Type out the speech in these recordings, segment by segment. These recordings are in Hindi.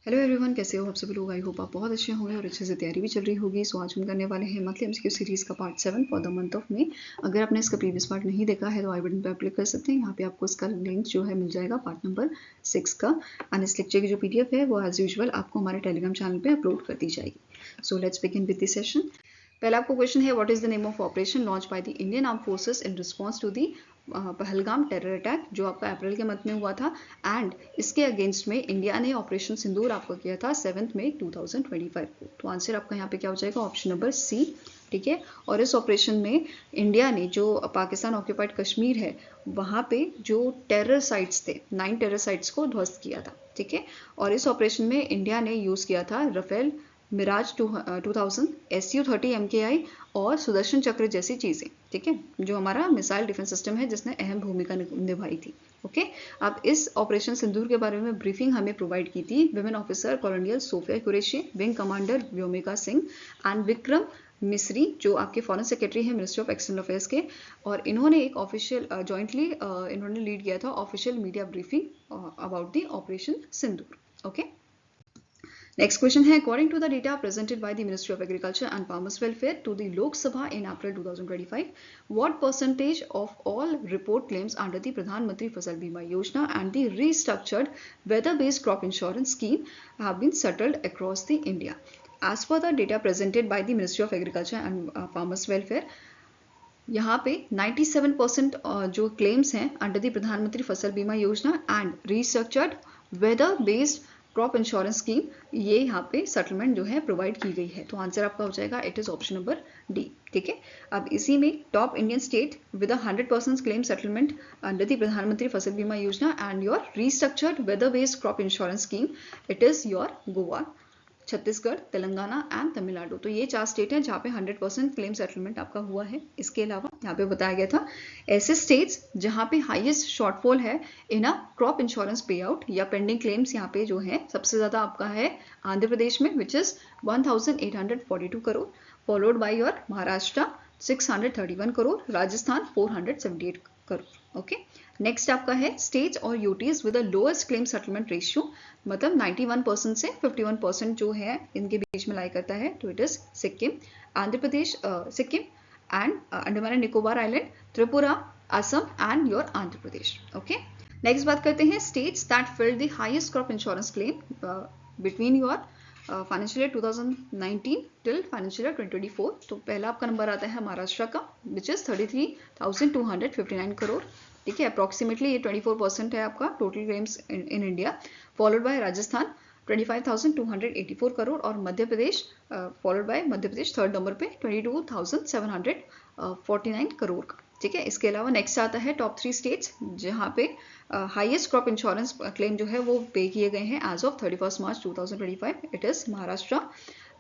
हेलो एवरीवन, कैसे हो आप सभी लोग। आई होप आप बहुत अच्छे होंगे और अच्छे से तैयारी भी चल रही होगी। सो आज हम करने वाले हैं मंथली एमसीक्यू सीरीज का part 7 for the month of May. अगर आपने इसका प्रीवियस पार्ट नहीं देखा है तो आई बटन पर क्लिक कर सकते हैं। यहाँ पे आपको इसका लिंक जो है मिल जाएगा पार्ट नंबर 6 का। एंड इस लेक्चर की जो पीडीएफ है वो एज यूजुअल आपको हमारे टेलीग्राम चैनल पर अपलोड कर दी जाएगी। So let's begin with this session. पहला आपको क्वेश्चन है, what is the name of operation launch by the Indian arm forces in response to the Pahalgam terror attack, जो आपका अप्रैल के मंथ में हुआ था। एंड इसके अगेंस्ट में इंडिया ने ऑपरेशन सिंदूर आपको किया था 7 मई 2025 को। तो आंसर आपका यहाँ पे क्या हो जाएगा, ऑप्शन नंबर सी। ठीक है, और इस ऑपरेशन में इंडिया ने जो पाकिस्तान ऑक्यूपाइड कश्मीर है वहाँ पे जो टेरर साइट्स थे 9 टेरर साइट्स को ध्वस्त किया था। ठीक है, और इस ऑपरेशन में इंडिया ने यूज़ किया था राफेल मिराज 2000 SU-30 MKI और सुदर्शन चक्र जैसी चीज़ें। ठीक है, जो हमारा मिसाइल डिफेंस सिस्टम है जिसने अहम भूमिका निभाई थी। ओके, अब इस ऑपरेशन सिंदूर के बारे में ब्रीफिंग हमें प्रोवाइड की थी women officer colonial Sofia Qureshi, wing commander Vyomika Singh and Vikram Misri, जो आपके फॉरेन सेक्रेटरी हैं मिनिस्ट्री ऑफ एक्सटर्नल अफेयर्स के। और इन्होंने एक ऑफिशियल जॉइंटली इन्होंने लीड किया था official media briefing about the operation Sindoor. Okay, next question है, according to the data presented by the Ministry of Agriculture and Farmers Welfare to the Lok Sabha in April 2025, what percentage of all report claims under the Pradhan Mantri Fasal Bima Yojana and the restructured weather based crop insurance scheme have been settled across the India. As per the data presented by the Ministry of Agriculture and Farmers welfare, यहाँ पे 97% जो क्लेम्स हैं under the Pradhan Mantri Fasal Bima Yojana and restructured weather based crop insurance scheme, ये यहाँ पे सेटलमेंट जो है प्रोवाइड की गई है। तो आंसर आपका हो जाएगा it is option number D. ठीक है, अब इसी में top Indian state with 100% claim settlement under the Pradhan Mantri Fasal Bima Yojana and your restructured weather based crop insurance scheme, it is your Goa, Chhattisgarh, Telangana and Tamil Nadu. तो ये 4 स्टेट हैं जहाँ पे 100% क्लेम सेटलमेंट आपका हुआ है। इसके अलावा यहाँ पे बताया गया था ऐसे स्टेट्स जहाँ पे हाईएस्ट शॉर्टफॉल है इन अ क्रॉप इंश्योरेंस पे आउट या पेंडिंग क्लेम्स, यहाँ पे जो है सबसे ज़्यादा आपका है आंध्र प्रदेश में which is 1842 crore, followed by your Maharashtra 631 crore, Rajasthan 478 crore. Okay, next आपका है स्टेट्स और UTs with the lowest claim settlement ratio, मतलब 91% से 51% जो है इनके बीच में लाई करता है। तो it is Sikkim, Andhra Pradesh, Sikkim and Andaman and Nicobar island, Tripura, Assam and your Andhra Pradesh. Okay, next बात करते हैं states that filled the highest crop insurance claim between your financial year 2019 till financial year 2024। तो पहला आपका नंबर आता है महाराष्ट्र का विच इज 33,259 करोड़। ठीक है, अप्रॉक्सीमेटली ये 24% है आपका total claims in India, followed by Rajasthan 25,284 crore और Madhya Pradesh followed by Madhya Pradesh third number पे 22,749 करोड़ का। ठीक है, इसके अलावा नेक्स्ट आता है टॉप 3 स्टेट्स जहाँ पे हाईएस्ट क्रॉप इंश्योरेंस क्लेम जो है वो पे किए गए हैं as of 31 March 2025। It is Maharashtra,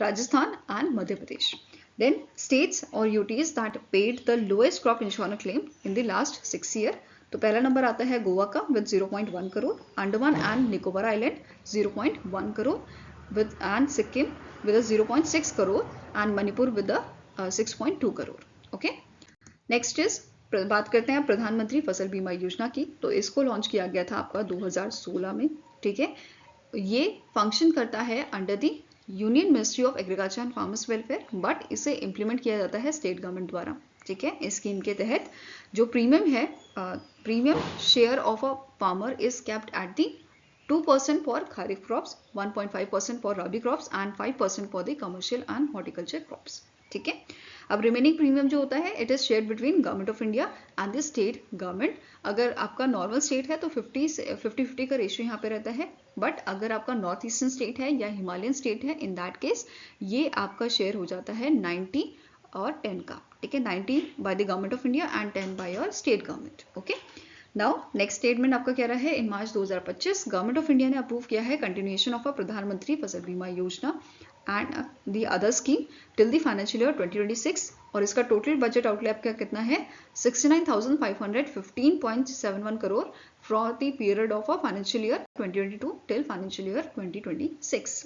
Rajasthan and Madhya Pradesh. Then states or UTs that paid the lowest crop insurance claim in the last 6 year, तो पहला नंबर आता है गोवा का with 0.1 crore, Andaman and Nicobar island 0.1 crore with and Sikkim with 0.6 crore and Manipur with 6.2 crore. Okay, next is बात करते हैं प्रधानमंत्री फसल बीमा योजना की। तो इसको लॉन्च किया गया था आपका 2016 में। ठीक है, ये फंक्शन करता है under the union ministry of Agriculture and Farmers welfare, but इसे इम्प्लीमेंट किया जाता है स्टेट गवर्नमेंट द्वारा। ठीक है, इस स्कीम के तहत जो प्रीमियम है, premium share of a farmer is kept at the 2% for kharif crops, 1.5% for rabi crops and 5% for the commercial and horticulture crops. ठीक है, अब रिमेनिंग प्रीमियम जो होता है it is shared between government of India and the state government. अगर आपका नॉर्मल स्टेट है तो 50-50 का रेशियो यहाँ पे रहता है, बट अगर आपका नॉर्थ ईस्टर्न स्टेट है या हिमालयन स्टेट है इन दैट केस ये आपका शेयर हो जाता है 90 और 10 का। ठीक है, 90 by the government of India and 10 by your state government. Okay, now next statement आपका क्या रहा है, इन मार्च 2025 गवर्नमेंट ऑफ इंडिया ने अप्रूव किया है कंटिन्यूएशन ऑफ अ प्रधानमंत्री Fasal Bima Yojana and the other scheme till the financial year 2026, और इसका टोटल बजट आउटले आपका कितना है 69,515.71 crore for the period of a financial year 2022 till financial year 2026।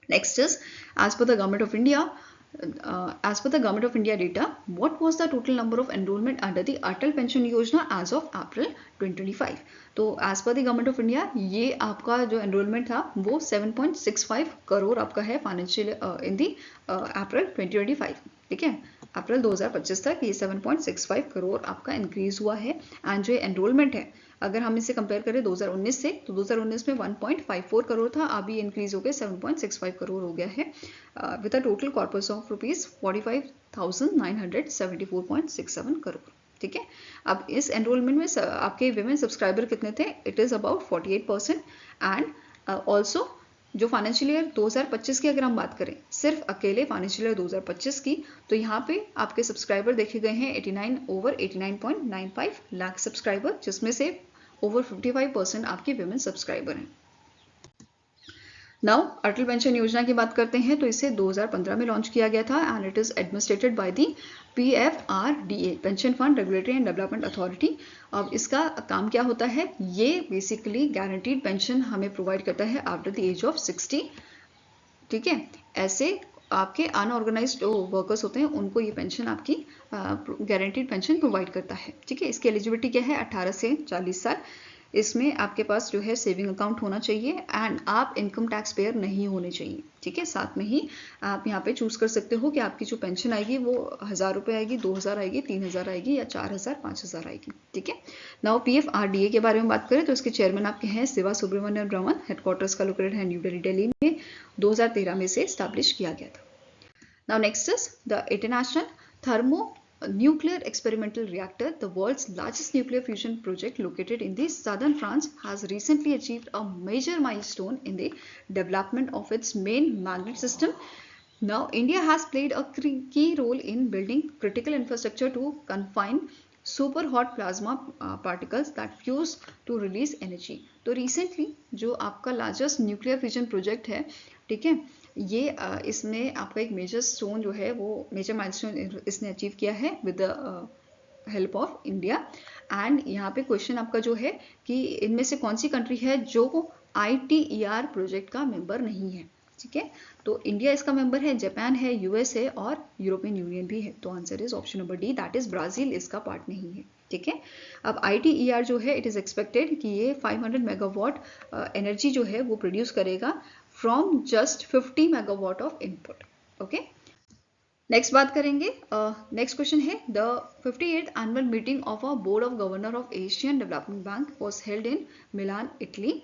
Next is as per the government of India as per the Government of India data, what was the total number of enrollment under the Atal Pension Yojana as of April 2025? तो as per the Government of India ये आपका जो enrollment था वो 7.65 करोड़ आपका है फाइनेंशियल इन दी अप्रैल 2025, ठीक है, अप्रैल 2025 तक ये 7.65 करोड़ आपका इंक्रीज हुआ है। एंड जो एनरोलमेंट है अगर हम इसे कंपेयर करें 2019 से, तो 2019 में 1.54 करोड़ था, अभी इंक्रीज होकर 7.65 करोड़ हो गया है, with a total corpus of rupees 45,974.67 crore, ठीक है। अब इस एनरोलमेंट में आपके विमेन सब्सक्राइबर कितने थे? It is about 48%। And also जो फाइनेंशियल ईयर 2025 की अगर हम बात करें, सिर्फ अकेले फाइनेंशियल ईयर 2025 की, तो यहाँ पे आपके सब्सक्राइबर देखे गए हैं 89.95 लाख सब्सक्राइबर, जिसमें से ओवर 55% आपके विमेन सब्सक्राइबर हैं। नाउ अटल पेंशन योजना की बात करते हैं, तो इसे 2015 में लॉन्च किया गया था and it is administrated by the PFRDA, pension fund regulatory and development authority. अब इसका काम क्या होता है? ये बेसिकली गारंटीड पेंशन हमें प्रोवाइड करता है आफ्टर द एज ऑफ 60, ठीक है। ऐसे आपके अनऑर्गेनाइज्ड वर्कर्स होते हैं, उनको ये पेंशन आपकी गारंटीड पेंशन प्रोवाइड करता है, ठीक है। इसकी एलिजिबिलिटी क्या है? 18 से 40 साल। इसमें आपके पास जो है सेविंग अकाउंट होना चाहिए एंड आप इनकम टैक्स पेयर नहीं होने चाहिए, ठीक है। साथ में ही आप यहाँ पे चूज कर सकते हो कि आपकी जो पेंशन आएगी वो 1000 रुपये आएगी, 2000 आएगी, 3000 आएगी या 4000, 5000 आएगी, ठीक है। नाउ PFRDA के बारे में बात करें तो इसके चेयरमैन आपके हैं शिवा सुब्रमण्यम रमन। हेडक्वार्टर्स का लोकेटेड है न्यू दिल्ली में, 2013 में से स्टैब्लिश किया गया था। Now next is the international thermo nuclear experimental reactor, the world's largest nuclear fusion project located in the southern France, has recently achieved a major milestone in the development of its main magnet system. Now, India has played a key role in building critical infrastructure to confine super hot plasma particles that fuse to release energy. तो recently जो आपका largest nuclear fusion project है, ठीक है, ये इसमें आपका एक मेजर स्टोन जो है वो मेजर माइलस्टोन इसने अचीव किया है with the help of India. And यहाँ पे क्वेश्चन आपका जो है कि इनमें से कौन सी कंट्री है जो ITER प्रोजेक्ट का मेंबर नहीं है, ठीक है। तो इंडिया इसका मेंबर है, जापान है, US है और यूरोपियन यूनियन भी है। तो answer is option number D, that is Brazil इसका पार्ट नहीं है, ठीक है। अब ITER जो है इट इज एक्सपेक्टेड कि ये 500 मेगावाट एनर्जी जो है वो प्रोड्यूस करेगा from just 50 megawatt of input, okay। Next बात करेंगे, नेक्स्ट क्वेश्चन है the 58th annual meeting of a board of governor of Asian development bank was held in Milan, Italy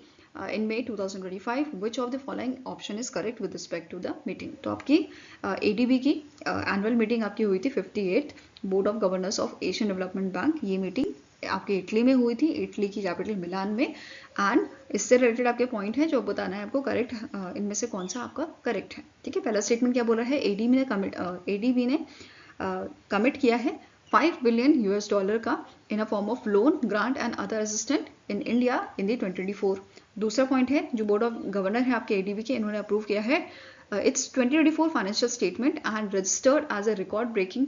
in May 2025. Which of the following option is correct with respect to the meeting? तो आपकी ADB की एनुअल मीटिंग आपकी हुई थी 58th board of governors of Asian development bank. ये मीटिंग आपके इटली में हुई थी, इटली की कैपिटल मिलान में। एंड इससे रिलेटेड आपके पॉइंट है जो बताना है आपको करेक्ट, इनमें से कौन सा आपका करेक्ट है, ठीक है। पहला स्टेटमेंट क्या बोला है? ADB ने कमिट किया है $5 billion का in a form of loan, grant and other assistant in India in the 2024। दूसरा पॉइंट है जो बोर्ड ऑफ गवर्नर है आपके ADB के, इन्होंने अप्रूव किया है it's 2024 financial statement and registered as a record breaking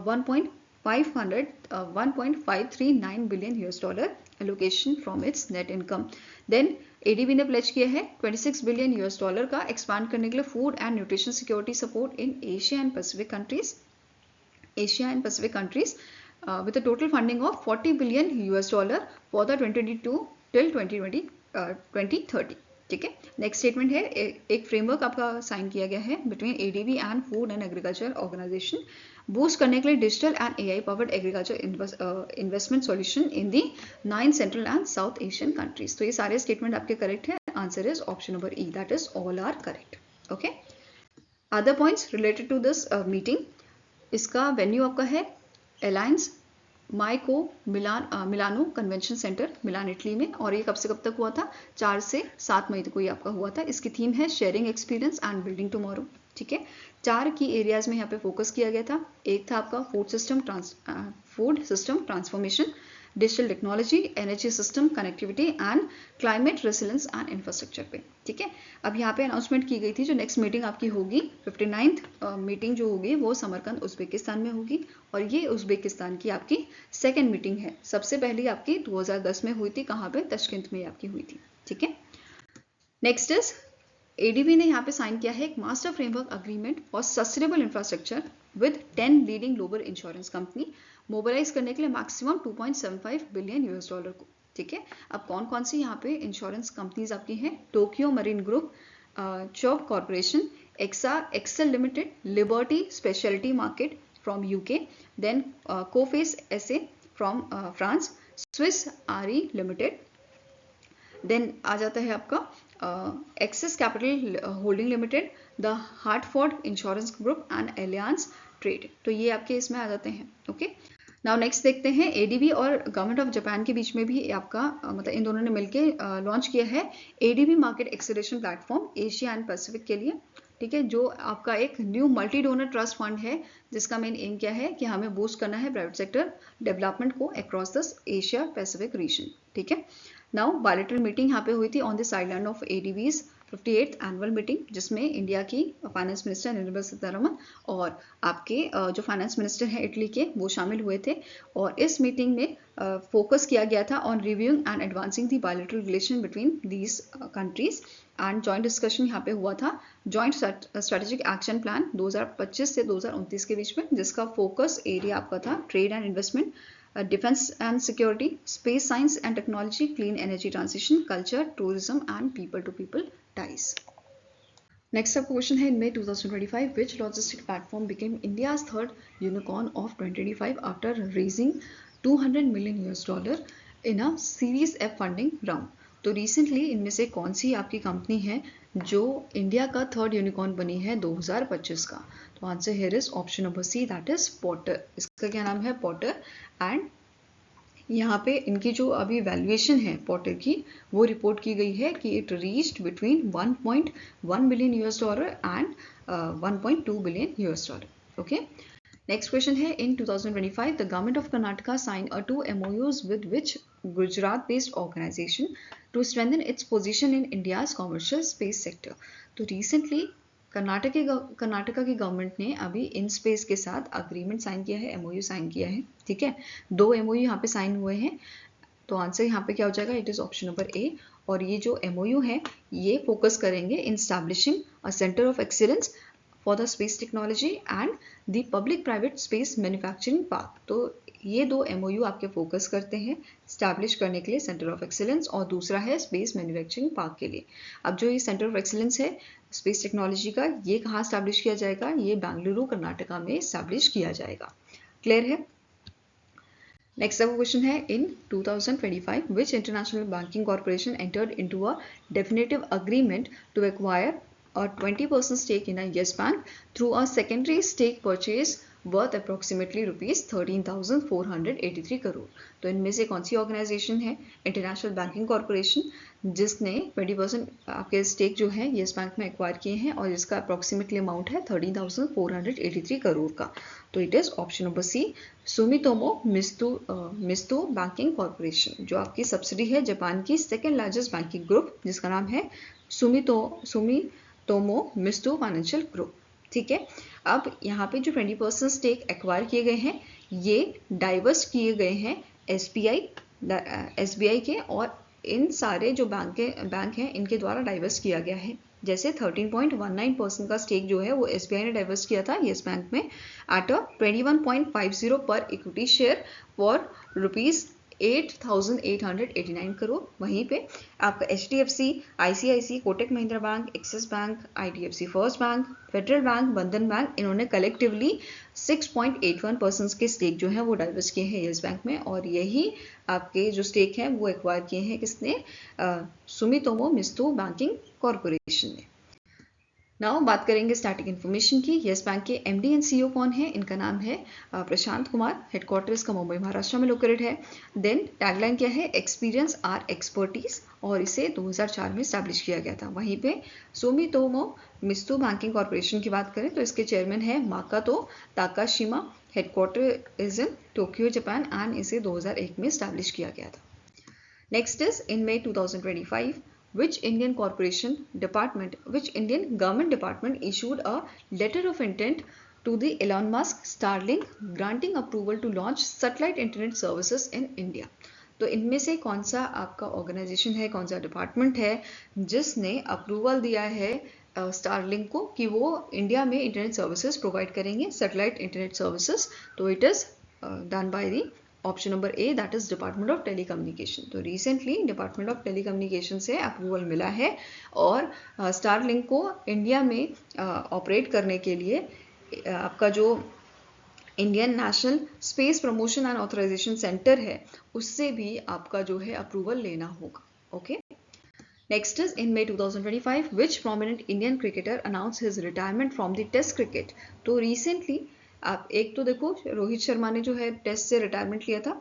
1.539 billion $, allocation from its net income. Then ADB ने प्लेज किया है $26 billion का एक्सपांड करने के लिए food and nutrition security support in Asia and Pacific countries with a total funding of $40 billion for the 2022 till 2030, ठीक है। नेक्स्ट स्टेटमेंट है एक फ्रेमवर्क आपका साइन किया गया है between ADB and Food and Agriculture Organization boost करने के लिए digital and AI powered agriculture investment solution in the 9 central and south Asian countries. तो ये सारे स्टेटमेंट आपके करेक्ट है, answer is option number E, that is all are correct, okay. Other points related to this meeting, इसका वेन्यू आपका है Allianz MiCo Milano Convention Centre Milan, Italy में। और ये कब से कब तक हुआ था? 4 से 7 मई तक ये आपका हुआ था। इसकी थीम है sharing experience and building tomorrow, ठीक है। 4 की एरियाज में यहाँ पे फोकस किया गया था। एक था आपका food system transformation, digital technology, energy system connectivity and climate resilience and infrastructure पे, ठीक है। अब यहाँ पे अनाउंसमेंट की गई थी जो नेक्स्ट मीटिंग आपकी होगी 59th मीटिंग जो होगी वो समरकंद उज्बेकिस्तान में होगी। और ये उज्बेकिस्तान की आपकी सेकेंड मीटिंग है। सबसे पहली आपकी 2010 में हुई थी, कहाँ पे? तश्किंत में आपकी हुई थी, ठीक है। नेक्स्ट इज एडीबी ने यहाँ पे साइन किया है एक master framework agreement for sustainable infrastructure with 10 leading global insurance company, mobilise करने के लिए मैक्सिमम 2.75 बिलियन यूएस डॉलर को। ठीक है, अब कौन कौन सी यहाँ पे इंश्योरेंस कंपनीज आपकी हैं? Tokyo Marine Group, Chubb Corporation, Excel Limited, Liberty Specialty Market from UK, then Coface SA from France, Swiss RE Limited, then आ जाता है आपका Axis Capital Holding Limited, the Hartford Insurance Group and Allianz Trade. तो ये आपके इसमें आ जाते हैं। ओके, नाउ नेक्स्ट देखते हैं एडीबी और गवर्नमेंट ऑफ जापान के बीच में भी आपका मतलब इन दोनों ने मिलकर लॉन्च किया है ADB market acceleration platform Asia and Pacific के लिए। ठीक है, जो आपका एक new multi donor trust fund है जिसका मेन एम क्या है कि हमें बूस्ट करना है प्राइवेट सेक्टर डेवलपमेंट को across the Asia Pacific region. ठीक है, नाउ बायलैटरल मीटिंग यहाँ पे हुई थी on the sideline of ADB's 58th annual meeting, जिसमें इंडिया की फाइनेंस मिनिस्टर निर्मला सीतारमण और आपके जो फाइनेंस मिनिस्टर हैं इटली के वो शामिल हुए थे। और इस मीटिंग में फोकस किया गया था on reviewing and advancing the bilateral relation between these countries and joint discussion यहाँ पे हुआ था जॉइंट स्ट्रेटेजिक एक्शन प्लान 2025 से 2029 के बीच में, जिसका फोकस एरिया आपका था trade and investment, defense and security, space science and technology, clean energy transition, culture, tourism and people to people ties. Next up question है in May 2025 which logistic platform became India's third unicorn of 2025 after raising $200 million in a Series F funding round. तो रिसेंटली इनमें से कौन सी आपकी कंपनी है जो इंडिया का थर्ड यूनिकॉर्न बनी है 2025 का? तो answer here is option number C, that is Potter. इसका क्या नाम है? पॉटर। एंड यहाँ पे इनकी जो अभी वैल्यूएशन है पॉटर की वो रिपोर्ट की गई है कि it reached between 1.1 billion US dollar and 1.2 billion US dollar. Okay, next question है in 2025 the government of Karnataka sign a 2 MOUs with which Gujarat based organization to strengthen its position in India's commercial space sector. तो रिसेंटली कर्नाटका की गवर्नमेंट ने अभी इन स्पेस के साथ अग्रीमेंट साइन किया है, MOU साइन किया है। ठीक है, 2 MOU यहाँ पे साइन हुए हैं। तो आंसर यहाँ पे क्या हो जाएगा? It is option number A. और ये जो MOU है ये फोकस करेंगे in establishing a centre of excellence for the space technology and the public private space manufacturing park. तो ये 2 MOU आपके फोकस करते हैं स्टैब्लिश करने के लिए सेंटर ऑफ एक्सीलेंस, और दूसरा है स्पेस मैन्युफैक्चरिंग पार्क के लिए। अब जो ये सेंटर ऑफ एक्सीलेंस है स्पेस टेक्नोलॉजी का, ये कहाँ स्टैब्लिश किया जाएगा? ये बेंगलुरु कर्नाटका में स्टैब्लिश किया जाएगा। क्लियर है? नेक्स्ट अब क्वेश्चन है in 2025 which international banking corporation entered into a definitive agreement to acquire a 20% stake in a Yes Bank through a secondary stake purchase worth approximately rupees 13,483 crore. तो इनमें से कौन सी ऑर्गेनाइजेशन है? इंटरनेशनल बैंकिंग कॉर्पोरेशन, जिसने 20% आपके स्टेक जो है येस बैंक में एक्वायर किए हैं और जिसका अप्रोक्सीमेटली अमाउंट है 13,483 करोड़ का। तो it is option number C, Sumitomo Mitsubishi banking corporation, जो आपकी सब्सिडी है जापान की सेकेंड लार्जेस्ट बैंकिंग ग्रुप जिसका नाम है सुमितोमो मित्सुबिशी फाइनेंशियल ग्रुप। ठीक है, अब यहाँ पे जो 20% स्टेक एक्वायर किए गए हैं ये डाइवर्स किए गए हैं SBI के, और इन सारे जो बैंक हैं इनके द्वारा डाइवर्स किया गया है। जैसे 13.19% का स्टेक जो है वो SBI ने डाइवर्स किया था येस बैंक में एट अ 21.50 पर equity share for rupees 8,889 crore. वहीं पे आपका HDFC, ICICI, Kotak Mahindra bank, axis bank, IDFC first bank, federal bank, बंधन बैंक, इन्होंने कलेक्टिवली 6.81% के स्टेक जो है वो डाइवर्स किए हैं येस बैंक में, और यही आपके जो स्टेक हैं वो एक्वायर किए हैं किसने? सुमितोमो मित्सुबिशी बैंकिंग कॉर्पोरेशन ने। नाउ बात करेंगे स्टैटिक इन्फॉर्मेशन की। येस बैंक के MD एंड CEO कौन है? इनका नाम है प्रशांत कुमार। हेडक्वार्टर इसका मुंबई महाराष्ट्र में लोकेटेड है। देन टैगलाइन क्या है? एक्सपीरियंस आर एक्सपर्टीज, और इसे 2004 में स्टैब्लिश किया गया था। वहीं पे सुमितोमो मित्सुबिशी बैंकिंग कॉर्पोरेशन की बात करें तो इसके चेयरमैन है Makoto Takashima. Headquarter is in Tokyo Japan and इसे 2001 में स्टैब्लिश किया गया था। Next is in May 2025 which Indian government department issued a letter of intent to the Elon Musk Starlink granting approval to launch satellite internet services in India. तो इनमें से कौन सा आपका ऑर्गेनाइजेशन है, कौन सा डिपार्टमेंट है जिसने अप्रूवल दिया है स्टारलिंक को कि वो इंडिया में इंटरनेट सर्विसेज प्रोवाइड करेंगे, सैटेलाइट इंटरनेट सर्विसेज? तो it is done by the option number A, that is department of telecommunication. तो रिसेंटली डिपार्टमेंट ऑफ टेलीकम्युनिकेशन से अप्रूवल मिला है और स्टारलिंक को इंडिया में ऑपरेट करने के लिए आपका जो Indian national space promotion and authorisation centre है उससे भी आपका जो है अप्रूवल लेना होगा। Okay, next is in May 2025 which prominent Indian cricketer announced his retirement from the Test cricket? तो रिसेंटली आप एक तो देखो रोहित शर्मा ने जो है टेस्ट से रिटायरमेंट लिया था,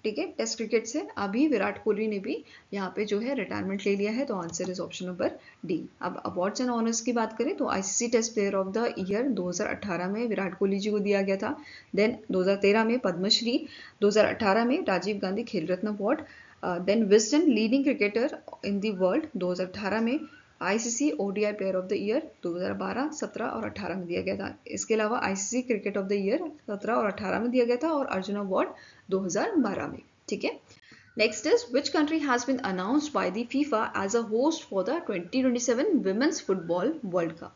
ठीक है, टेस्ट क्रिकेट से। अभी विराट कोहली ने भी यहाँ पे जो है रिटायरमेंट ले लिया है, तो answer is option number D. अब अवार्ड्स एंड ऑनर्स की बात करें तो ICC test player of the year 2018 में विराट कोहली जी को दिया गया था। देन 2013 में पद्मश्री, 2018 में Rajiv Gandhi Khel Ratna award, then Wisden leading cricketer in the world 2018 में, ICC ODI player of the year 2012, 17 और 18 में दिया गया था। इसके अलावा ICC cricket of the year 17 और 18 में दिया गया था और अर्जुन अवार्ड 2012 में, ठीक है। Next is which country has been announced by the FIFA as a host for the 2027 women's football world cup?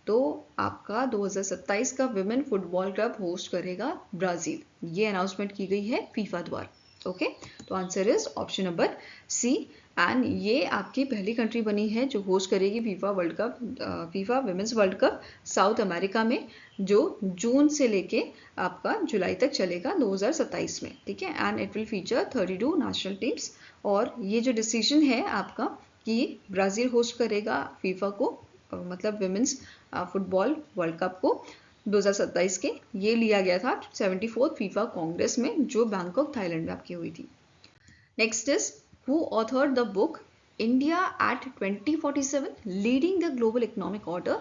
तो आपका 2027 का विमेन फुटबॉल कप होस्ट करेगा ब्राजील, ये अनाउंसमेंट की गई है फीफा द्वारा। ओके, तो answer is option number C and ये आपकी पहली कंट्री बनी है जो होस्ट करेगी FIFA world cup, FIFA women's world cup South America में, जो जून से लेके आपका जुलाई तक चलेगा 2027 में, ठीक है। And it will feature 32 national teams. और ये जो डिसीजन है आपका कि ब्राज़ील होस्ट करेगा फीफा को, मतलब विमेंस फुटबॉल वर्ल्ड कप को 2027 के, ये लिया गया था 74th फीफा कांग्रेस में जो बैंकॉक थाईलैंड में आपकी हुई थी। Next is who authored the book India at 2047 leading the global economic order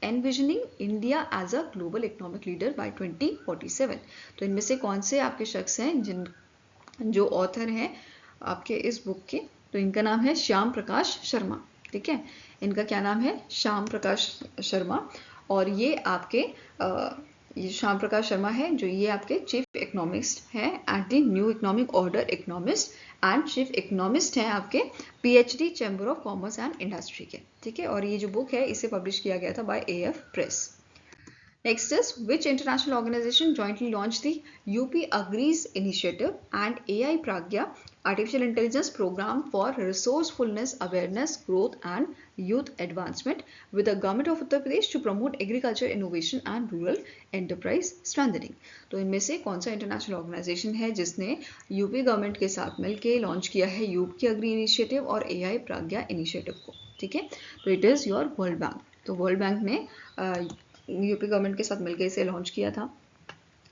envisioning India as a global economic leader by 2047? तो इनमें से कौन से आपके शख्स हैं जिन जो ऑथर हैं आपके इस बुक के? तो इनका नाम है श्याम प्रकाश शर्मा, ठीक है। इनका क्या नाम है? श्याम प्रकाश शर्मा। और ये आपके ये श्याम प्रकाश शर्मा है जो ये आपके चीफ इकोनॉमिस्ट हैं at the new economic order economist, and chief economist हैं आपके PhD chamber of commerce and industry के, ठीक है। और ये जो बुक है इसे पब्लिश किया गया था by AF press. Next is which international organization jointly launched the UP Agri's initiative and AI Pragya artificial intelligence program for resourcefulness, awareness, growth and youth advancement with the government of Uttar Pradesh to promote agriculture innovation and rural enterprise strengthening? तो इनमें से कौन सा इंटरनेशनल ऑर्गेनाइजेशन है जिसने यूपी गवर्नमेंट के साथ मिलकर लॉन्च किया है यूपी अग्री इनिशिएटिव और एआई प्राज्ञा इनिशिएटिव को, ठीक है। तो it is your world bank. तो वर्ल्ड बैंक ने यूपी गवर्नमेंट के साथ मिलकर इसे लॉन्च किया था।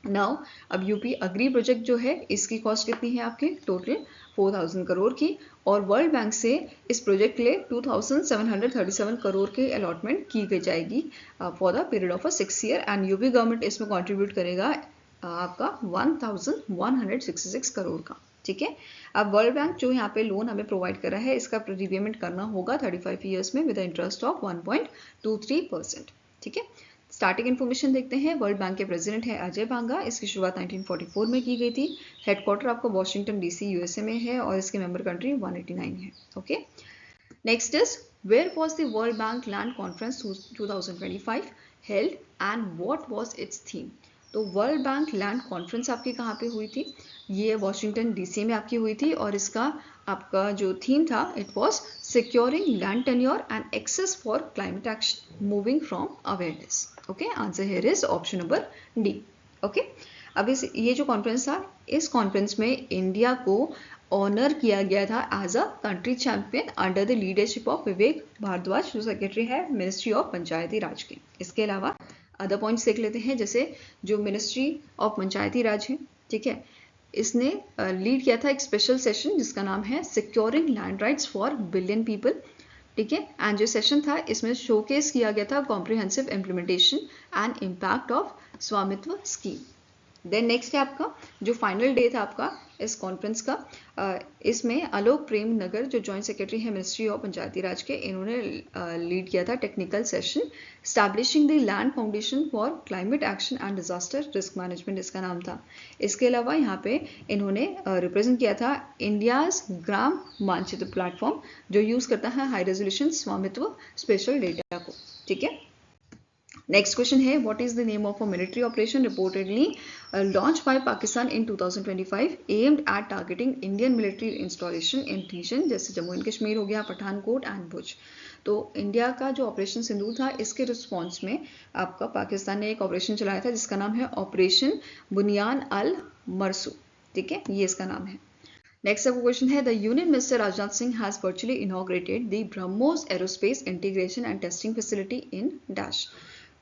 नाउ अब यूपी अग्री प्रोजेक्ट जो है इसकी कॉस्ट कितनी है आपके? टोटल 4000 करोड़ की, और वर्ल्ड बैंक से इस प्रोजेक्ट के लिए 2737 करोड़ की अलॉटमेंट की गई जाएगी for the period of a 6 year, and UP government इसमें कंट्रीब्यूट करेगा आपका 1166 करोड़ का, ठीक है। अब वर्ल्ड बैंक जो यहाँ पे लोन हमें प्रोवाइड कर रहा है इसका रिपेमेंट करना होगा 35 ईयर्स में विद इंटरेस्ट ऑफ 1.23%, ठीक है। स्टार्टिंग इन्फॉर्मेशन देखते हैं। वर्ल्ड बैंक के प्रेसिडेंट है अजय बांगा। इसकी शुरुआत 1944 में की गई थी। हेडक्वार्टर आपको वॉशिंगटन डीसी यूएसए में है और इसके मेंबर कंट्री 189 है। Okay, next is where was the world bank land conference 2025 held and what was its theme? तो वर्ल्ड बैंक लैंड कॉन्फ्रेंस आपकी कहाँ पे हुई थी? ये वॉशिंगटन डीसी में आपकी हुई थी और इसका आपका जो थीम था it was securing land tenure and access for climate action moving from awareness. Okay, answer here is option number D. Okay, अब ये जो कॉन्फ्रेंस था इस कॉन्फ्रेंस में इंडिया को ऑनर किया गया था as a country champion under the leadership of Vivek Bhardwaj जो सेक्रेटरी है मिनिस्ट्री ऑफ पंचायती राज के। इसके अलावा अदर पॉइंट्स देख लेते हैं, जैसे जो मिनिस्ट्री ऑफ पंचायती राज है, ठीक है, इसने लीड किया था एक स्पेशल सेशन जिसका नाम है securing land rights for billion people, ठीक है। एंड जो सेशन था इसमें शोकेस किया गया था comprehensive implementation and impact of स्वामित्व स्कीम। देन नेक्स्ट है आपका जो फाइनल डे था आपका इस कॉन्फ्रेंस का। इसमें आलोक प्रेम नगर जो जॉइंट सेक्रेटरी है मिनिस्ट्री ऑफ पंचायती राज के, इन्होंने लीड किया था technical session establishing the land foundation for climate action and disaster risk management, इसका नाम था। इसके अलावा यहाँ पे इन्होंने रिप्रेजेंट किया था इंडियाज ग्राम मानचित्र प्लेटफॉर्म जो यूज करता है high resolution Svamitva spatial data को। ठीक है, नेक्स्ट क्वेश्चन है what is the name of a military operation reportedly launch by Pakistan in 2025 aimed at targeting Indian military installation in region जैसे जम्मू एंड कश्मीर हो गया, पठानकोट एंड भुज। तो इंडिया का जो ऑपरेशन सिंदूर था, इसके रिस्पॉन्स में आपका पाकिस्तान ने एक ऑपरेशन चलाया था जिसका नाम है ऑपरेशन बुनियान अल मरसू। ठीक है, ये इसका नाम है। नेक्स्ट अब क्वेश्चन है the union minister Rajnath Singh has virtually inaugurated the BrahMos aerospace integration and testing facility in dash.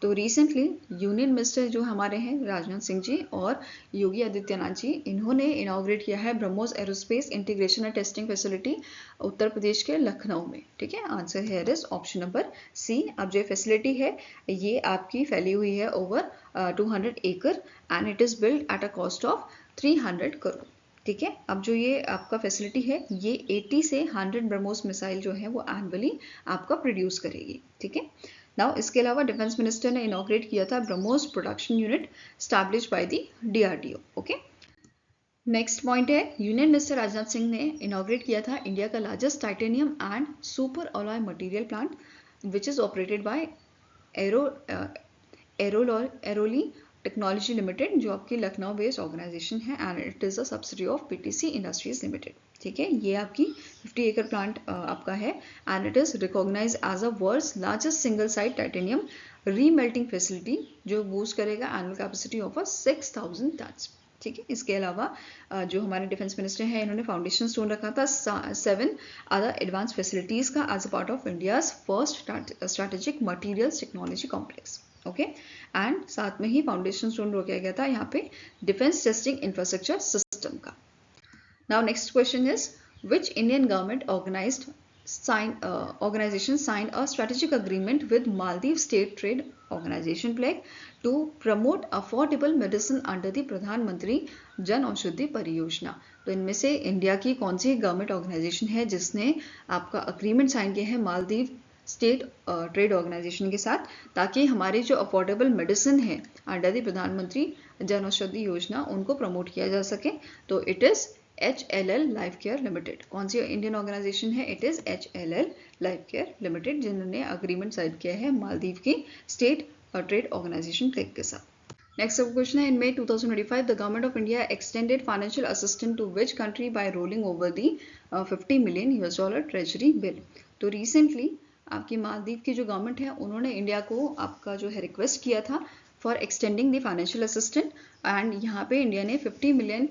तो रिसेंटली यूनियन मिनिस्टर जो हमारे हैं राजनाथ सिंह जी और योगी आदित्यनाथ जी, इन्होंने इनॉग्रेट किया है BrahMos aerospace integration and testing facility Uttar Pradesh के लखनऊ में। ठीक है, आंसर है इज ऑप्शन नंबर सी। अब जो फैसिलिटी है ये आपकी फैली हुई है ओवर 200 एकड़ and it is build at a cost of 300 crore. ठीक है, अब जो ये आपका फैसिलिटी है ये 80 से 100 ब्रह्मोस मिसाइल जो है वो एनुअली आपका प्रोड्यूस करेगी। ठीक है, नाउ इसके अलावा डिफेंस मिनिस्टर ने इनॉग्रेट किया था BrahMos production unit establish by the DRDO। Okay, next point है यूनियन मिनिस्टर राजनाथ सिंह ने इनॉग्रेट किया था इंडिया का largest titanium and super alloy material plant which is operated by Aeroloy technology limited जो आपकी लखनऊ बेस्ड ऑर्गेनाइजेशन है and it is a subsidy of PTC industries limited. ठीक है, ये आपकी 50 एकड़ प्लांट आपका है and it is recognise as a world's largest single site titanium remelting facility जो बूस्ट करेगा एनुअल कैपेसिटी ऑफ 6000 टन्स। ठीक है, इसके अलावा जो हमारे डिफेंस मिनिस्टर हैं इन्होंने फाउंडेशन स्टोन रखा था 7 अदर एडवांस फैसिलिटीज का as a part of India's first strategic materials technology complex. Okay, and साथ में ही फाउंडेशन स्टोन रखा गया था यहाँ पे डिफेंस टेस्टिंग इंफ्रास्ट्रक्चर सिस्टम का। Now next question is which Indian government organization signed a strategic agreement with Maldives State Trade Organization (PLEG) to promote affordable medicine under the प्रधानमंत्री जन औषधि परियोजना। तो इनमें से इंडिया की कौन सी गवर्नमेंट ऑर्गेनाइजेशन है जिसने आपका अग्रीमेंट साइन किया है मालदीव स्टेट ट्रेड ऑर्गेनाइजेशन के साथ, ताकि हमारी जो अफोर्डेबल मेडिसिन है अंडर द प्रधानमंत्री जन औषधि योजना उनको प्रमोट किया जा सके। तो it is HLL life care limited. कौन सी इंडियन ऑर्गेनाइजेशन है? It is HLL life care limited जिन्होंने अग्रीमेंट साइन किया है मालदीव की स्टेट ट्रेड ऑर्गेनाइजेशन प्लेग के साथ। नेक्स्ट सब क्वेश्चन है in May 2025 the government of India extended financial assistance to which country by rolling over the $50 million treasury bill. तो रिसेंटली आपकी मालदीव की जो गवर्नमेंट है उन्होंने इंडिया को आपका जो है रिक्वेस्ट किया था for extending the financial assistant and यहाँ पे इंडिया ने $50 मिलियन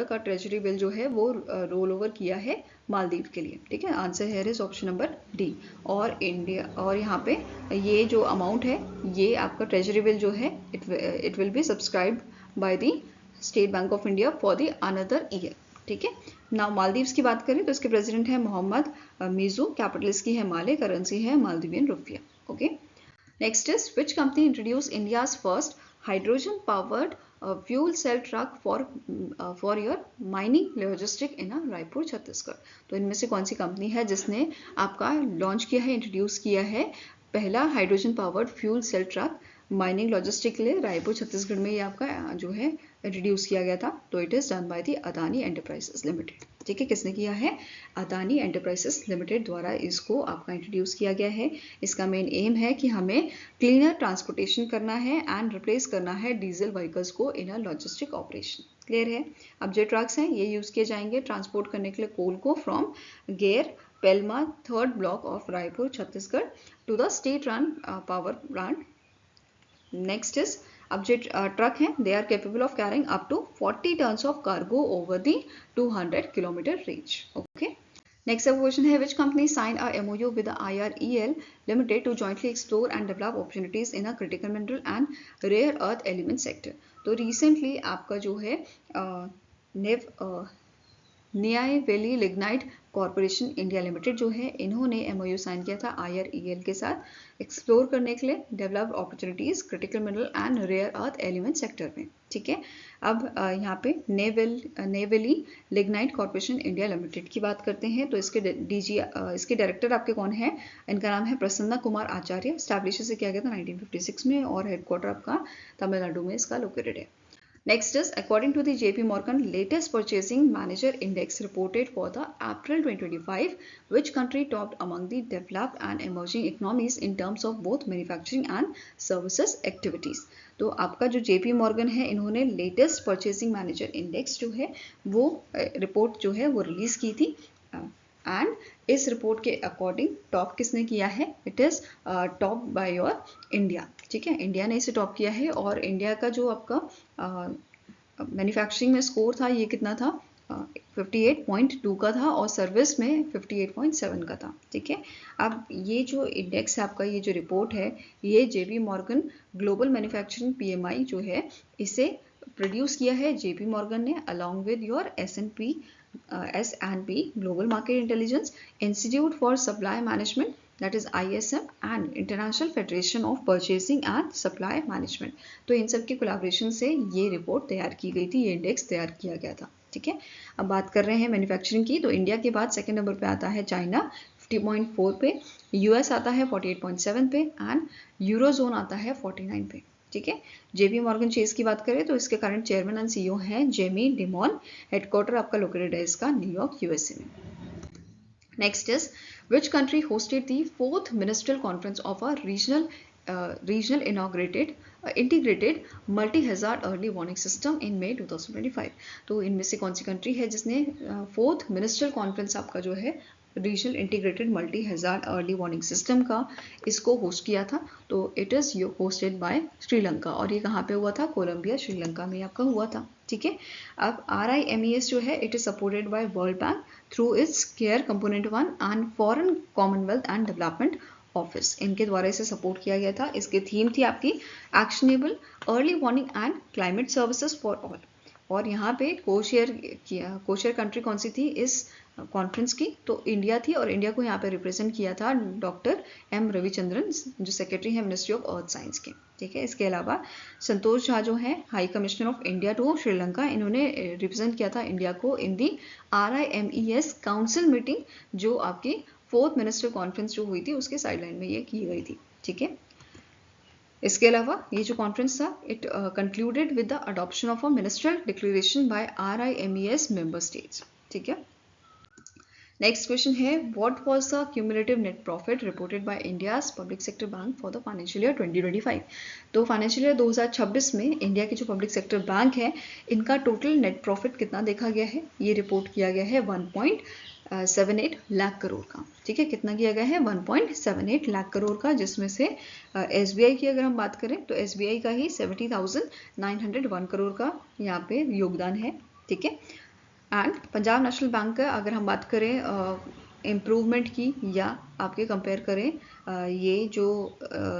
का ट्रेजरी बिल जो है वो रोल ओवर किया है मालदीव के लिए। ठीक है, आंसर है इज ऑप्शन नंबर डी। और इंडिया और यहाँ पे ये जो अमाउंट है ये आपका ट्रेजरी बिल जो है it will be subscribed by the state bank of India for the another year. ठीक है, नाउ मालदीव्स की बात करें तो इसके प्रेसिडेंट है मोहम्मद मीजू, कैपिटल इसकी है माले, करेंसी है मालदीवियन रुपया। Okay, next is which company introduce India's first hydrogen powered fuel cell truck for your mining logistic in Raipur Chhattisgarh. तो इनमें से कौन सी कंपनी है जिसने आपका लॉन्च किया है, इंट्रोड्यूस किया है पहला hydrogen powered fuel cell truck mining logistic के लिए रायपुर छत्तीसगढ़ में ये आपका जो है इंट्रोड्यूस किया गया था। तो it is done by the Adani enterprises limited. ठीक है, किसने किया है? अदानी एंटरप्राइजेस लिमिटेड द्वारा इसको आपका इंट्रोड्यूस किया गया है। इसका मेन एम है कि हमें क्लीनर ट्रांसपोर्टेशन करना है एंड रिप्लेस करना है डीजल व्हीकल्स को इन अ लॉजिस्टिक ऑपरेशन। क्लियर है? अब जो ट्रक्स हैं ये यूज किए जाएंगे ट्रांसपोर्ट करने के लिए कोल को from Gare Palma 3rd block of Raipur Chhattisgarh to the state run power plant. Next is अब जो ट्रक हैं they are capable of carrying up to 40 tons of cargo over the 200 kilometre range. Okay, next अब क्वेश्चन है which company sign a MOU with IREL limited to jointly explore and develop opportunities in a critical mineral and rare earth element sector. तो रिसेंटली आपका जो है Neyveli lignite corporation India limited जो है, इन्होंने MOU साइन किया था IREL के साथ एक्सप्लोर करने के लिए developed opportunities critical mineral and rare earth element sector में। ठीक है, अब यहाँ पे Neyveli lignite corporation India limited की बात करते हैं। तो इसके इसके डायरेक्टर आपके कौन है? इनका नाम है प्रसन्ना कुमार आचार्य। स्टैब्लिश इसे किया गया था 1956 में और हेडक्वार्टर आपका तमिलनाडु में इसका लोकेटेड है। Next is, according to the JP Morgan latest purchasing manager index reported for the April 2025, which country topped among the developed and emerging economies in terms of both manufacturing and services activities? तो आपका जो JP Morgan है, इन्होंने लेटेस्ट परचेसिंग मैनेजर इंडेक्स जो है वो रिपोर्ट जो है वो रिलीज की थी एंड इस रिपोर्ट के अकॉर्डिंग टॉप किसने किया है? It is top by your India. ठीक है, इंडिया ने इसे टॉप किया है और इंडिया का जो आपका मैन्युफैक्चरिंग में स्कोर था ये कितना था? 58.2 का था और सर्विस में 58.7 का था। ठीक है, अब ये जो इंडेक्स है आपका, ये जो रिपोर्ट है, ये JP Morgan global manufacturing PMI जो है इसे प्रोड्यूस किया है JP मॉर्गन ने along with your S&P Global Market Intelligence, Institute for Supply Management that is ISM and International Federation of Purchasing and Supply Management। तो इन सब के कोलैबोरेशन से ये रिपोर्ट तैयार की गई थी, ये इंडेक्स तैयार किया गया था। ठीक है, अब बात कर रहे हैं मैन्युफैक्चरिंग की। तो इंडिया के बाद सेकंड नंबर पे आता है चाइना 50.4 पे, US आता है 48.7 पे एंड यूरोजोन आता है 49 पे। ठीक है, JP मॉर्गन चेस की बात करें तो इसके करंट चेयरमैन एंड CEO हैं जेमी डिमॉन। हेडक्वार्टर आपका लोकेटेड है इसका न्यूयॉर्क USA में। Next is, which country hosted the 4th ministerial conference of a regional integrated multi hazard early warning system in May 2025। तो इनमें से कौन सी कंट्री है जिसने 4th मिनिस्ट्रियल कॉन्फ्रेंस आपका जो है regional integrated multi hazard early warning system का इसको होस्ट किया था? तो it is hosted by Sri Lanka और ये कहाँ पे हुआ था? कोलंबिया श्रीलंका में आपका हुआ था। ठीक है, अब RIMES जो है it is supported by world bank through it's care component 1 and foreign Commonwealth and development office, इनके द्वारा इसे सपोर्ट किया गया था। इसकी थीम थी आपकी actionable early warning and climate services for all और यहाँ पे कोशेयर कंट्री कौन सी थी इस कॉन्फ्रेंस की? तो इंडिया थी और इंडिया को यहाँ पे रिप्रेजेंट किया था डॉक्टर M रविचंद्रन जो सेक्रेटरी है मिनिस्ट्री ऑफ अर्थ साइंस के। ठीक है, इसके अलावा संतोष झा जो है high commissioner of India to Sri Lanka, इन्होंने रिप्रेजेंट किया था इंडिया को in the RIMES council meeting जो आपकी 4th मिनिस्ट्रियल कॉन्फ्रेंस जो हुई थी उसके साइडलाइन में ये की गई थी। ठीक है, इसके अलावा ये जो कॉन्फ्रेंस था it concluded with the adoption of a ministerial declaration bye RIMES member states. ठीक है, नेक्स्ट क्वेश्चन है, what was the cumulative net profit reported by India's public sector bank for the financial year 2025। तो फाइनेंशियल ईयर 2026 में इंडिया के जो पब्लिक सेक्टर बैंक है इनका टोटल नेट प्रॉफिट कितना देखा गया है? ये रिपोर्ट किया गया है 1.78 लाख करोड़ का। ठीक है, कितना किया गया है? 1.78 लाख करोड़ का, जिसमें से SBI की अगर हम बात करें तो SBI का ही 70,901 करोड़ का यहाँ पे योगदान है। ठीक है, एंड पंजाब नेशनल बैंक का अगर हम बात करें इम्प्रूवमेंट की या आपके कंपेयर करें ये जो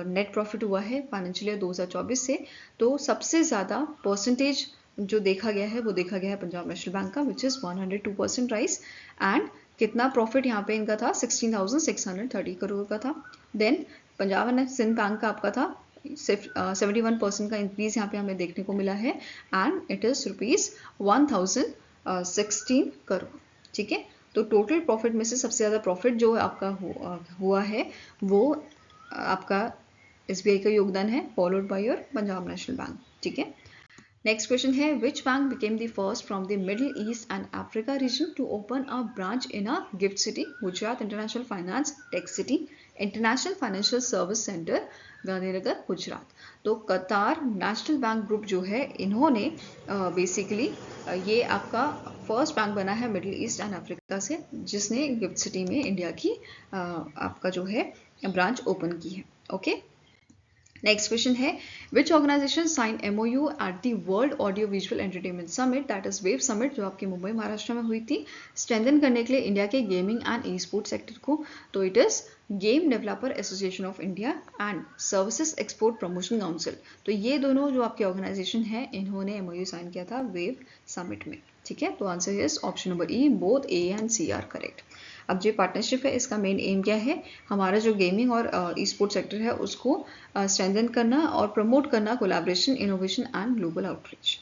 नेट प्रॉफिट हुआ है फाइनेंशियल ईयर 2024 से, तो सबसे ज़्यादा परसेंटेज जो देखा गया है वो देखा गया है पंजाब नेशनल बैंक का विच इज़ 102% राइज एंड कितना प्रॉफिट यहाँ पे इनका था? 16,630 करोड़ का था। Then Punjab and Sind bank का आपका था 71% का इंक्रीज यहाँ पे हमें देखने को मिला है एंड इट इज़ ₹1,016 करोड़। ठीक है, तो टोटल प्रॉफिट में से सबसे ज़्यादा प्रॉफिट जो आपका हुआ है वो आपका SBI का योगदान है followed by your Punjab national bank. ठीक है, नेक्स्ट क्वेश्चन है, which bank became the first from the middle east and Africa region to open a branch in a GIFT City? Gujarat international finance tech city, international financial service centre Gandhinagar Gujarat. तो कतार नेशनल बैंक ग्रुप जो है इन्होंने बेसिकली ये आपका फर्स्ट बैंक बना है मिडिल ईस्ट एंड अफ्रीका से जिसने गिफ्ट सिटी में इंडिया की आपका जो है ब्रांच ओपन की है। ओके, नेक्स्ट क्वेश्चन है, which organisation sign MOU at the world audio visual entertainment summit that is wave summit जो आपकी मुंबई महाराष्ट्र में हुई थी स्ट्रेंथन करने के लिए इंडिया के gaming and E sport sector को? तो it is game developer association of India and services export promotion council. तो ये दोनों जो आपके ऑर्गेनाइजेशन है इन्होंने MOU साइन किया था वेव समिट में। ठीक है, तो answer is option number E, both A and C are correct. अब जो पार्टनरशिप है इसका मेन एम क्या है, हमारा जो गेमिंग और ई स्पोर्ट सेक्टर है उसको स्ट्रेंथन करना और प्रमोट करना, collaboration, innovation and global outreach.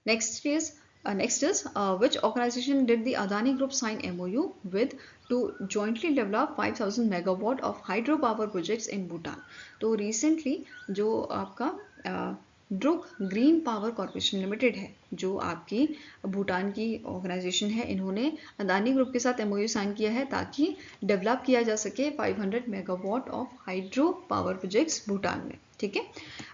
Next is which organization did the Adani Group sign MOU with to jointly develop 5000 megawatt of hydropower projects in Bhutan? तो recently जो आपका Druk green power corporation limited है, जो आपकी भूटान की ऑर्गेनाइजेशन है, इन्होंने अदानी ग्रुप के साथ एमओयू साइन किया है ताकि डेवलप किया जा सके 500 megawatt of hydro power projects Bhutan में। ठीक है,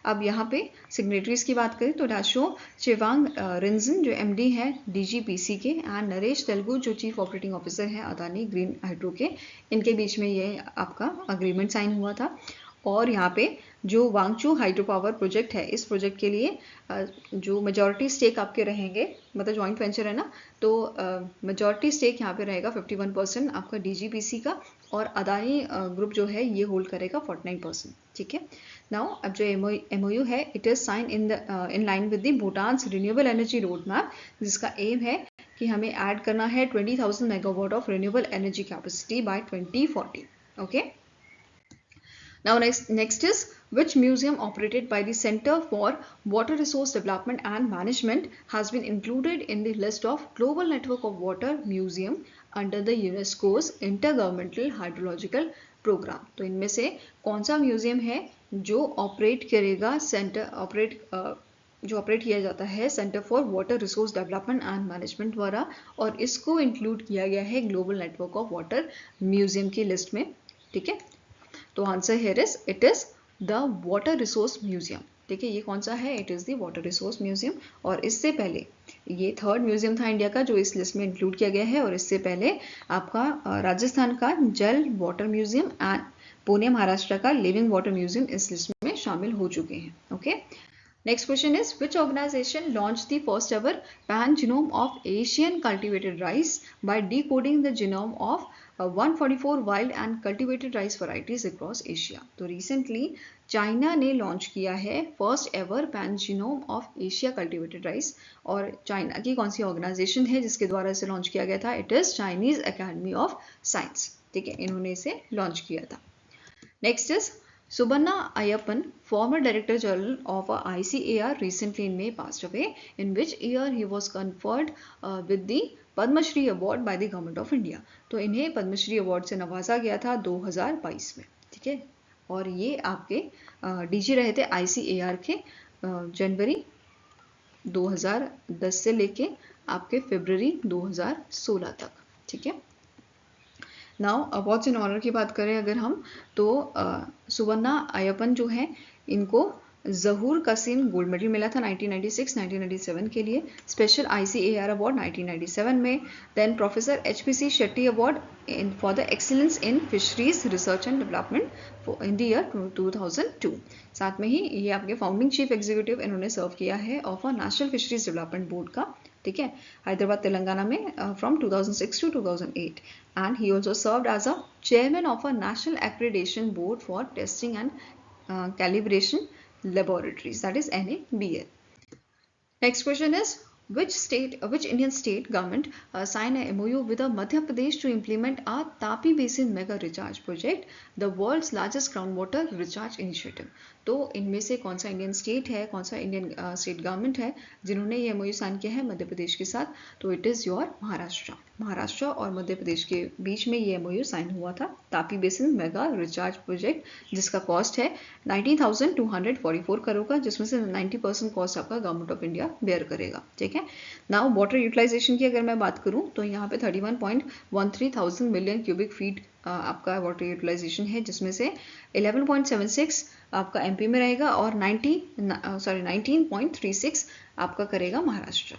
अब यहाँ पे सिग्नेटरीज की बात करें तो राशो चेवांग रिंजन जो एमडी है डीजीपीसी के, एंड नरेश तेलुगु जो चीफ ऑपरेटिंग ऑफिसर है अदानी ग्रीन हाइड्रो के, इनके बीच में ये आपका अग्रीमेंट साइन हुआ था। और यहाँ पे जो वांगचू हाइड्रो पावर प्रोजेक्ट है, इस प्रोजेक्ट के लिए जो मेजॉरिटी स्टेक आपके रहेंगे, मतलब जॉइंट वेंचर है ना, तो मेजॉरिटी स्टेक यहाँ पे रहेगा 51% आपका डीजीपीसी का, और अदानी ग्रुप जो है ये होल्ड करेगा 49%। ठीक है, नाउ अब जो एमओयू है it is sign in line with the Bhutan's renewable energy road map, जिसका एम है कि हमें ऐड करना है 20,000 megawatt of renewable energy capacity by 2040। Okay, now next is which museum operated by the Center for Water Resource Development and Management has been included in the list of Global Network of Water Museum under the UNESCO's Intergovernmental Hydrological Program? तो इनमें से कौन सा म्यूजियम है जो ऑपरेट करेगा जो ऑपरेट किया जाता है centre for water resource development and management द्वारा, और इसको इंक्लूड किया गया है global network of water museum की लिस्ट में। ठीक है, तो answer here is it is the water resource museum. ठीक है, ये कौन सा है, it is the water resource museum. और इससे पहले ये थर्ड म्यूजियम था इंडिया का जो इस लिस्ट में इंक्लूड किया गया है, और इससे पहले आपका राजस्थान का जल water museum and Pune Maharashtra का लिविंग वाटर म्यूजियम इस लिस्ट में शामिल हो चुके हैं। Okay, next question is which organization launched the first ever pan genome of Asian cultivated rice by decoding the genome of 144 wild and cultivated rice varieties across Asia? तो recently चाइना ने लॉन्च किया है first ever pan genome of Asia cultivated rice, और चाइना की कौन सी ऑर्गेनाइजेशन है जिसके द्वारा इसे लॉन्च किया गया था, it is Chinese academy of science. ठीक है, इन्होंने इसे लॉन्च किया था। Next is Subanna Ayappan, former Director General of ICAR, recently in May passed away, in which year he was conferred with the Padma Shri Award by the Government of India? तो इन्हें पद्मश्री अवार्ड से नवाजा गया था 2022 में। ठीक है, और ये आपके डीजी रहे थे ICAR के जनवरी 2010 से लेके आपके फरवरी 2016 तक। ठीक है, नाउ अवार्ड्स इन ऑनर की बात करें अगर हम, तो सुवर्णा अयप्पन जो है इनको जहूर कसीम गोल्ड मेडल मिला था 1996-1997 के लिए, स्पेशल ICAR अवार्ड 1997 में, then professor HPC Shetty award for the excellence in fisheries research and development in the year 2002। साथ में ही ये आपके फाउंडिंग चीफ एग्जीक्यूटिव इन्होंने सर्व किया है of a national fisheries development board का। ठीक है, हैदराबाद तेलंगाना में from 2006 to 2008, and he also served as a chairman of a national accreditation board for testing and calibration laboratories, that is NABL. Next question is which Indian state government signed a MOU with Madhya Pradesh to implement a Tapi Basin mega recharge project, the world's largest groundwater recharge initiative? तो इनमें से कौन सा इंडियन स्टेट है, कौन सा इंडियन स्टेट गवर्नमेंट है जिन्होंने ये MOU साइन किया है मध्य प्रदेश के साथ? तो इट इज़ योर महाराष्ट्र और मध्य प्रदेश के बीच में ये MOU साइन हुआ था, Tapi basin mega recharge project, जिसका कॉस्ट है 19,244 करोड़ का, जिसमें से 90% कॉस्ट आपका गवर्नमेंट ऑफ इंडिया बेयर करेगा। ठीक है, नाउ वाटर यूटिलाइजेशन की अगर मैं बात करूं तो यहाँ पे 31.13 थाउजेंड मिलियन क्यूबिक फीट आपका वाटर यूटिलाइजेशन है, जिसमें से 11.76 आपका MP में रहेगा और 19.36 आपका करेगा महाराष्ट्र।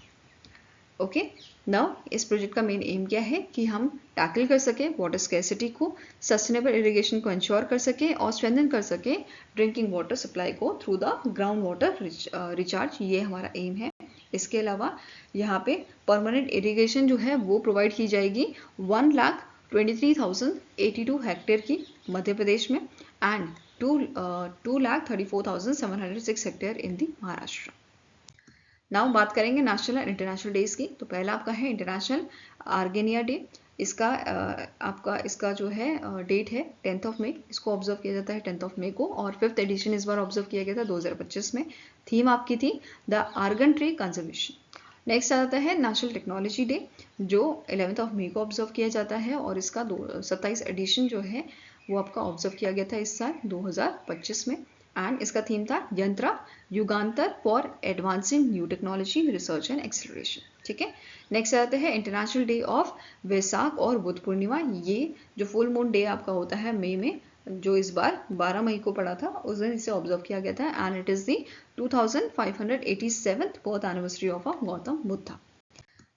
ओके, नाउ इस प्रोजेक्ट का मेन एम क्या है कि हम टैकल कर सके वाटर स्कैसिटी को, सस्टेनेबल इरिगेशन को इंश्योर कर सके और स्ट्रेंथन कर सके ड्रिंकिंग वाटर सप्लाई को through the ground water recharge, ये हमारा एम है। इसके अलावा यहाँ पे परमानेंट इरिगेशन जो है वो प्रोवाइड की जाएगी 1,23,082 हेक्टेयर की मध्य प्रदेश में, and 2,34,706 hectare in the Maharashtra. Now बात करेंगे नेशनल एंड इंटरनेशनल डेज की। तो पहला आपका है इंटरनेशनल आर्गेनिया डे। इसका आपका इसका जो है डेट है 10th ऑफ मई। इसको ऑब्जर्व किया जाता है 10th ऑफ मई को, और 5th एडिशन इस बार ऑब्जर्व किया गया था 2025 में। थीम आपकी थी the argan tree conservation. Next आता है नेशनल टेक्नोलॉजी डे, जो 11th ऑफ मई को ऑब्जर्व किया जाता है, और इसका 27 एडिशन जो है वो आपका ऑब्जर्व किया गया था इस साल 2025 में। एंड इसका थीम था Yantra Yugantar for advancing new technology research and acceleration. ठीक है। नेक्स्ट आते हैं इंटरनेशनल डे ऑफ वैसाख और बुद्ध पूर्णिमा। ये जो फुल मून डे आपका होता है मई में, जो इस बार 12 मई को पड़ा था, उस दिन इसे ऑब्जर्व किया गया था। And it is the 2587th birth anniversary of Gautam Buddha.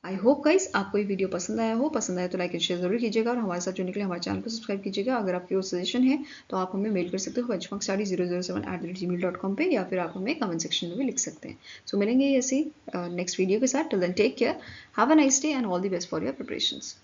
I hope guys आपको ये वीडियो पसंद आया हो। पसंद आया तो लाइक एंड शेयर जरूर कीजिएगा, और हमारे साथ जुड़ने के लिए हमारे चैनल को सब्सक्राइब कीजिएगा। अगर आपकी कोई सजेशन है तो आप हमें मेल कर सकते हो benchmarkstudy007@gmail.com पे, या फिर आप हमें कमेंट सेक्शन में भी लिख सकते हैं। सो मिलेंगे ऐसी नेक्स्ट वीडियो के साथ। Till then take care, have a nice day and all the best for your preparations.